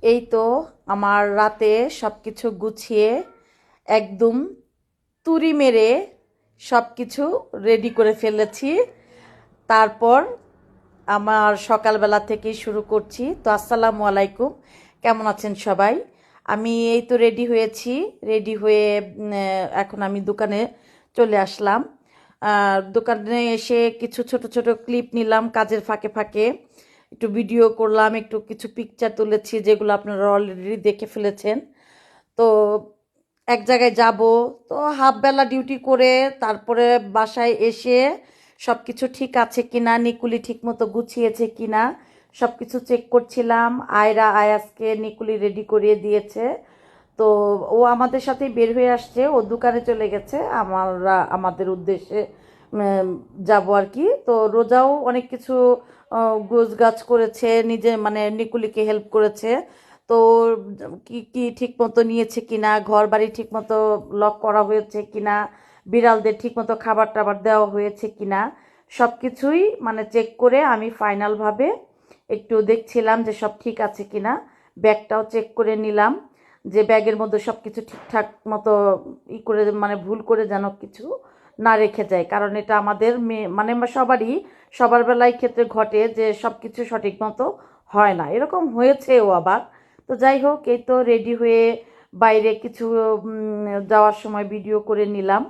এই তো আমার রাতে সব কিছু গুছিয়ে একদম তুড়ি মেরে সব কিছু রেডি করে ফেলেছি। তারপর আমার সকালবেলা থেকেই শুরু করছি। তো আসসালামু আলাইকুম, কেমন আছেন সবাই? আমি এই তো রেডি হয়েছি। রেডি হয়ে এখন আমি দোকানে চলে আসলাম। দোকানে এসে কিছু ছোট ছোট ক্লিপ নিলাম, কাজের ফাঁকে ফাঁকে একটু ভিডিও করলাম, একটু কিছু পিকচার তুলেছি যেগুলো আপনারা অলরেডি দেখে ফেলেছেন। তো এক জায়গায় যাব, তো হাফ বেলা ডিউটি করে তারপরে বাসায় এসে সব কিছু ঠিক আছে কিনা, নিকুলি ঠিক মতো গুছিয়েছে কিনা সব কিছু চেক করছিলাম। আয়াসকে নিকুলি রেডি করিয়ে দিয়েছে। তো ও আমাদের সাথে বের হয়ে আসছে, ও দোকানে চলে গেছে, আমরা আমাদের উদ্দেশ্যে যাব আর কি। তো রোজাও অনেক কিছু গোছ গাছ করেছে, নিজে মানে নিকুলিকে হেল্প করেছে। তো কি কি ঠিক মতো নিয়েছে কিনা, ঘর বাড়ি ঠিক মতো লক করা হয়েছে কিনা, বিড়ালদের ঠিক মতো খাবার টাবার দেওয়া হয়েছে কিনা সব কিছুই মানে চেক করে আমি ফাইনালভাবে একটু দেখছিলাম যে সব ঠিক আছে কিনা। ব্যাগটাও চেক করে নিলাম যে ব্যাগের মধ্যে সব কিছু ঠিকঠাক মতো করে, মানে ভুল করে যেন কিছু না রেখে যায়, কারণ এটা আমাদের মানে সবার বেলায় ক্ষেত্রে ঘটে যে সব কিছু সঠিক মতো হয় না, এরকম হয়েছেও আবার। তো যাই হোক, এই তো রেডি হয়ে বাইরে কিছু যাওয়ার সময় ভিডিও করে নিলাম।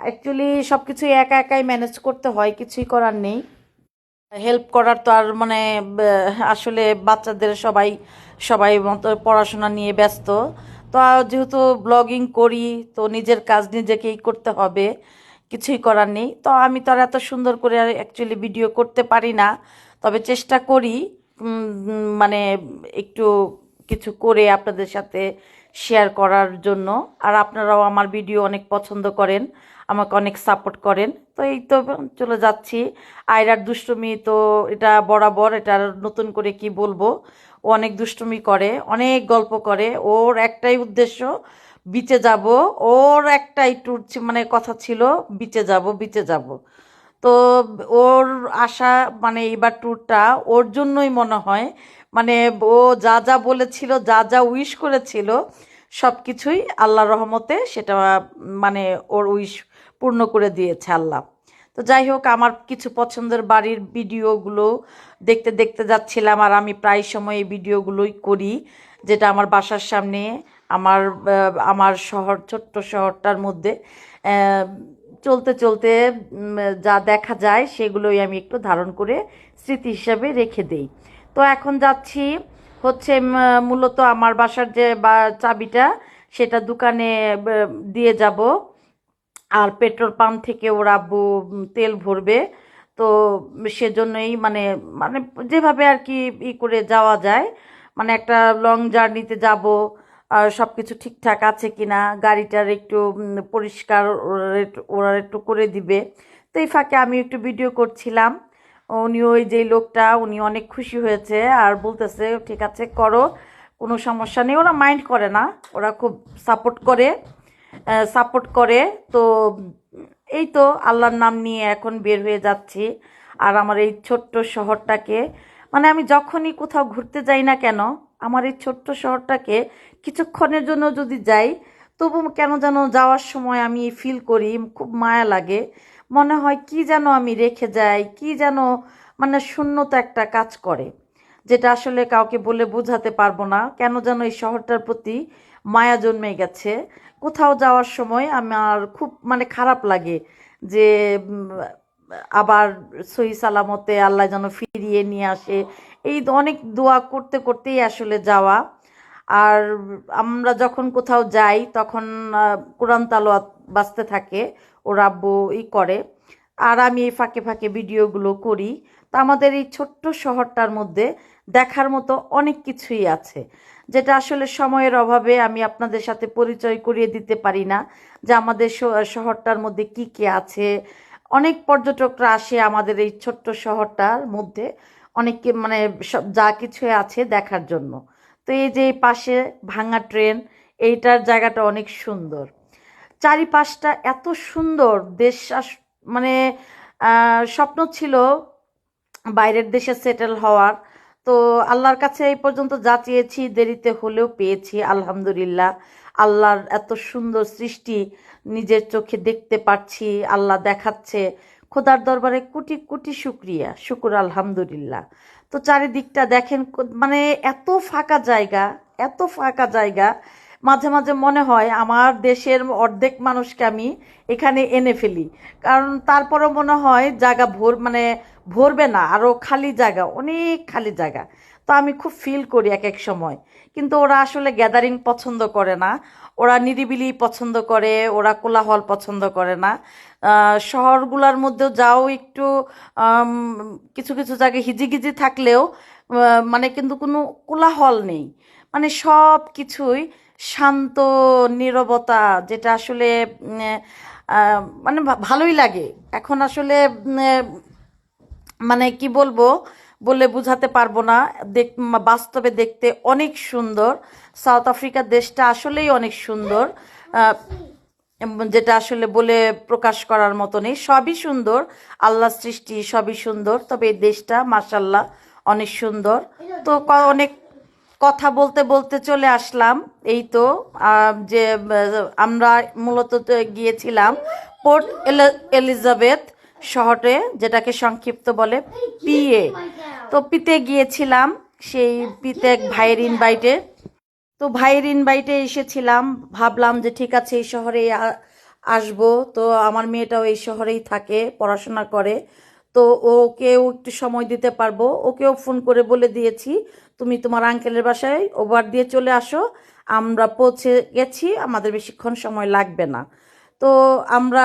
অ্যাকচুয়ালি সব কিছু একা একাই ম্যানেজ করতে হয়, কিছুই করার নেই। হেল্প করার তো আর মানে আসলে বাচ্চাদের সবাই সবাই মতো পড়াশোনা নিয়ে ব্যস্ত। তো যেহেতু ব্লগিং করি, তো নিজের কাজ নিজেকেই করতে হবে, কিছুই করার নেই। তো আমি তো আর এত সুন্দর করে অ্যাকচুয়ালি ভিডিও করতে পারি না, তবে চেষ্টা করি মানে একটু কিছু করে আপনাদের সাথে শেয়ার করার জন্য। আর আপনারাও আমার ভিডিও অনেক পছন্দ করেন, আমাকে অনেক সাপোর্ট করেন। তো এই তো চলে যাচ্ছি। আয়রার দুষ্টুমি তো এটা বরাবর, এটা আর নতুন করে কি বলবো। ও অনেক দুষ্টুমি করে, অনেক গল্প করে, ওর একটাই উদ্দেশ্য বিচে যাব। ওর একটাই ট্যুর মানে কথা ছিল, বিচে যাব বিচে যাব। তো ওর আশা মানে এইবার ট্যুরটা ওর জন্যই মনে হয়। মানে ও যা যা বলেছিল, যা যা উইশ করেছিল, সব কিছুই আল্লাহর রহমতে সেটা মানে ওর উইশ পূর্ণ করে দিয়েছে আল্লাহ। তো যাই হোক, আমার কিছু পছন্দের বাড়ির ভিডিওগুলো দেখতে দেখতে যাচ্ছিলাম। আর আমি প্রায় সময় এই ভিডিওগুলোই করি, যেটা আমার বাসার সামনে, আমার শহর, ছোট্ট শহরটার মধ্যে আহ, চলতে চলতে যা দেখা যায় সেগুলোই আমি একটু ধারণ করে স্মৃতি হিসাবে রেখে দেই। তো এখন যাচ্ছি হচ্ছে মূলত আমার বাসার যে বা চাবিটা, সেটা দোকানে দিয়ে যাব। আর পেট্রোল পাম্প থেকে ওর আব্বু তেল ভরবে। তো সেজন্যই মানে মানে যেভাবে আর কি করে যাওয়া যায়, মানে একটা লং জার্নিতে যাব, আর সব কিছু ঠিকঠাক আছে কিনা, গাড়িটার একটু পরিষ্কার ওরা একটু করে দিবে। তো এই ফাঁকে আমি একটু ভিডিও করছিলাম। উনি, ওই যে লোকটা, উনি অনেক খুশি হয়েছে আর বলতেছে ঠিক আছে করো, কোনো সমস্যা নেই। ওরা মাইন্ড করে না, ওরা খুব সাপোর্ট করে। তো এই তো আল্লাহর নাম নিয়ে এখন বের হয়ে যাচ্ছি। আর আমার এই ছোট্ট শহরটাকে, মানে আমি যখনই কোথাও ঘুরতে যাই না কেন, আমার এই ছোট্ট শহরটাকে কিছুক্ষণের জন্য যদি যাই, তবু কেন যেন যাওয়ার সময় আমি ফিল করি, খুব মায়া লাগে। মনে হয় কি যেন আমি রেখে যাই, কি যেন মানে শূন্যতা একটা কাজ করে, যেটা আসলে কাউকে বলে বোঝাতে পারবো না। কেন যেন এই শহরটার প্রতি মায়া জন্মে গেছে। কোথাও যাওয়ার সময় আমার খুব মানে খারাপ লাগে যে আবার সহি সালামতে আল্লাহ যেন ফিরিয়ে নিয়ে আসে। এই অনেক দোয়া করতে করতেই আসলে যাওয়া। আর আমরা যখন কোথাও যাই তখন কোরআন তালাওয়াত বাজতে থাকে, ওর আব্বু করে। আর আমি এই ফাঁকে ফাঁকে ভিডিওগুলো করি। তো আমাদের এই ছোট্ট শহরটার মধ্যে দেখার মতো অনেক কিছুই আছে, যেটা আসলে সময়ের অভাবে আমি আপনাদের সাথে পরিচয় করিয়ে দিতে পারি না যে আমাদের শহরটার মধ্যে কি কি আছে। অনেক পর্যটকরা আসে আমাদের এই ছোট্ট শহরটার মধ্যে, অনেকে মানে সব যা কিছু আছে দেখার জন্য। তো এই যে এই পাশে ভাঙা ট্রেন, এইটার জায়গাটা অনেক সুন্দর, চারিপাশটা এত সুন্দর। দেশ মানে স্বপ্ন ছিল বাইরের দেশে সেটেল হওয়ার। তো তো আল্লাহর কাছে এই পর্যন্ত যা চেয়েছি দেরিতে হলেও পেয়েছি আলহামদুলিল্লাহ। আল্লাহর এত সুন্দর সৃষ্টি নিজের চোখে দেখতে পাচ্ছি, আল্লাহ দেখাচ্ছে, খোদার দরবারে কোটি কোটি শুকুর আলহামদুলিল্লাহ। তো চারিদিকটা দেখেন, মানে এত ফাঁকা জায়গা, এত ফাঁকা জায়গা, মাঝে মাঝে মনে হয় আমার দেশের অর্ধেক মানুষকে আমি এখানে এনে ফেলি, কারণ তারপরেও মনে হয় জায়গা মানে ভরবে না, আরও খালি জায়গা, অনেক খালি জায়গা। তো আমি খুব ফিল করি এক এক সময়, কিন্তু ওরা আসলে গ্যাদারিং পছন্দ করে না, ওরা নিরিবিলি পছন্দ করে, ওরা কোলাহল পছন্দ করে না। শহরগুলোর মধ্যেও যাও একটু কিছু কিছু জায়গায় হিজিগিজি থাকলেও মানে কিন্তু কোনো কোলাহল নেই, মানে সব কিছুই শান্ত নীরবতা, যেটা আসলে মানে ভালোই লাগে। এখন আসলে মানে কি বলবো, বলে বুঝাতে পারবো না। বাস্তবে দেখতে অনেক সুন্দর। সাউথ আফ্রিকা দেশটা আসলেই অনেক সুন্দর, যেটা আসলে বলে প্রকাশ করার মতো নেই। সবই সুন্দর, আল্লাহর সৃষ্টি সবই সুন্দর, তবে এই দেশটা মাশাআল্লাহ অনেক সুন্দর। তো অনেক কথা বলতে বলতে চলে আসলাম। এই তো যে আমরা মূলত গিয়েছিলাম পোর্ট এলিজাবেথ শহরে, যেটাকে সংক্ষিপ্ত বলে পিএ। তো পিতে গিয়েছিলাম, সেই পিতে এক ভাইয়ের ইনভাইটে। তো ভাইয়ের ইনভাইটে এসেছিলাম, ভাবলাম যে ঠিক আছে এই শহরে আসবো। তো আমার মেয়েটাও এই শহরেই থাকে, পড়াশোনা করে, তো ওকেও একটু সময় দিতে পারবো। ওকেও ফোন করে বলে দিয়েছি তুমি তোমার আঙ্কেলের বাসায় ওভার দিয়ে চলে আসো, আমরা পৌঁছে গেছি, আমাদের বেশিক্ষণ সময় লাগবে না। তো আমরা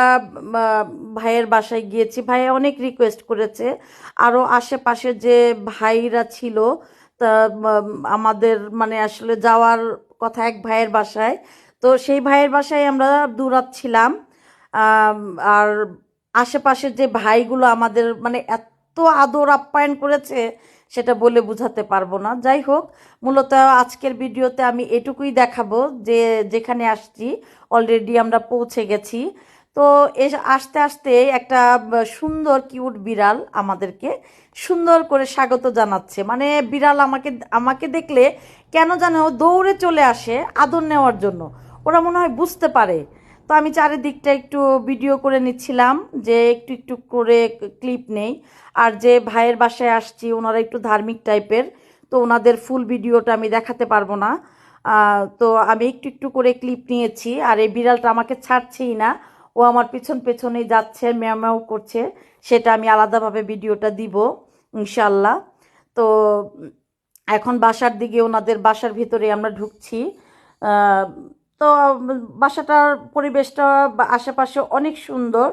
ভাইয়ের বাসায় গিয়েছি। ভাইয়া অনেক রিকোয়েস্ট করেছে, আরও আশেপাশে যে ভাইরা ছিল, তা আমাদের মানে আসলে যাওয়ার কথা এক ভাইয়ের বাসায়। তো সেই ভাইয়ের বাসায় আমরা দৌড়াচ্ছিলাম। আর আশেপাশের যে ভাইগুলো আমাদের মানে এত আদর আপ্যায়ন করেছে, সেটা বলে বুঝাতে পারবো না। যাই হোক, মূলত আজকের ভিডিওতে আমি এটুকুই দেখাবো যে যেখানে আসছি অলরেডি আমরা পৌঁছে গেছি। তো আস্তে আস্তে একটা সুন্দর কিউট বিড়াল আমাদেরকে সুন্দর করে স্বাগত জানাচ্ছে। মানে বিড়াল আমাকে আমাকে দেখলে কেন যেন দৌড়ে চলে আসে আদর নেওয়ার জন্য, ওরা মনে হয় বুঝতে পারে। তো আমি চারিদিকটা একটু ভিডিও করে নিচ্ছিলাম, যে একটু একটু করে ক্লিপ নেই। আর যে ভাইয়ের বাসায় আসছি ওনারা একটু ধার্মিক টাইপের, তো ওনাদের ফুল ভিডিওটা আমি দেখাতে পারবো না। তো আমি একটু একটু করে ক্লিপ নিয়েছি। আর এই বিড়ালটা আমাকে ছাড়ছেই না, ও আমার পিছন পেছনেই যাচ্ছে, ম্যাও ম্যাও করছে। সেটা আমি আলাদাভাবে ভিডিওটা দিব ইনশাল্লাহ। তো এখন বাসার দিকে, ওনাদের বাসার ভিতরে আমরা ঢুকছি। তো বাসাটার পরিবেশটা আশেপাশে অনেক সুন্দর।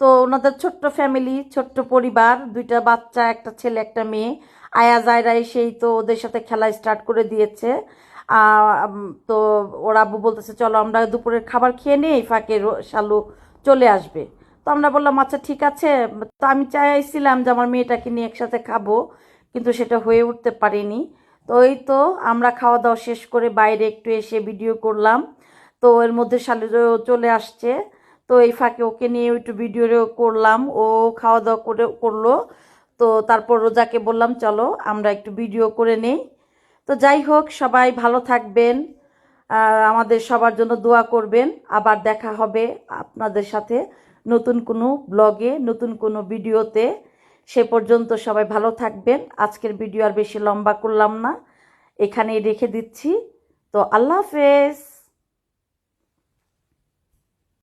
তো ওনাদের ছোট্ট ফ্যামিলি, ছোট্ট পরিবার, দুইটা বাচ্চা, একটা ছেলে একটা মেয়ে। আয়া জায়রা এসেই তো ওদের সাথে খেলা স্টার্ট করে দিয়েছে। তো ওরা আব্বু বলতেছে চলো আমরা দুপুরের খাবার খেয়ে নিই, এই ফাঁকে শালু চলে আসবে। তো আমরা বললাম আচ্ছা ঠিক আছে। তো আমি চাইছিলাম যে আমার মেয়েটাকে নিয়ে একসাথে খাবো, কিন্তু সেটা হয়ে উঠতে পারিনি। তো এই তো আমরা খাওয়া দাওয়া শেষ করে বাইরে একটু এসে ভিডিও করলাম। তো এর মধ্যে শালু চলে আসছে, তো এই ফাঁকে ওকে নিয়ে একটু ভিডিও করলাম, ও খাওয়া দাওয়া করলো। তো তারপর রোজাকে বললাম চলো আমরা একটু ভিডিও করে নেই। তো যাই হোক, সবাই ভালো থাকবেন, আমাদের সবার জন্য দোয়া করবেন। আবার দেখা হবে আপনাদের সাথে নতুন কোনো ব্লগে, নতুন কোনো ভিডিওতে। সে পর্যন্ত সবাই ভালো থাকবেন। আজকের ভিডিও আর বেশি লম্বা করলাম না, এখানেই রেখে দিচ্ছি। তো আল্লাহ হাফেজ।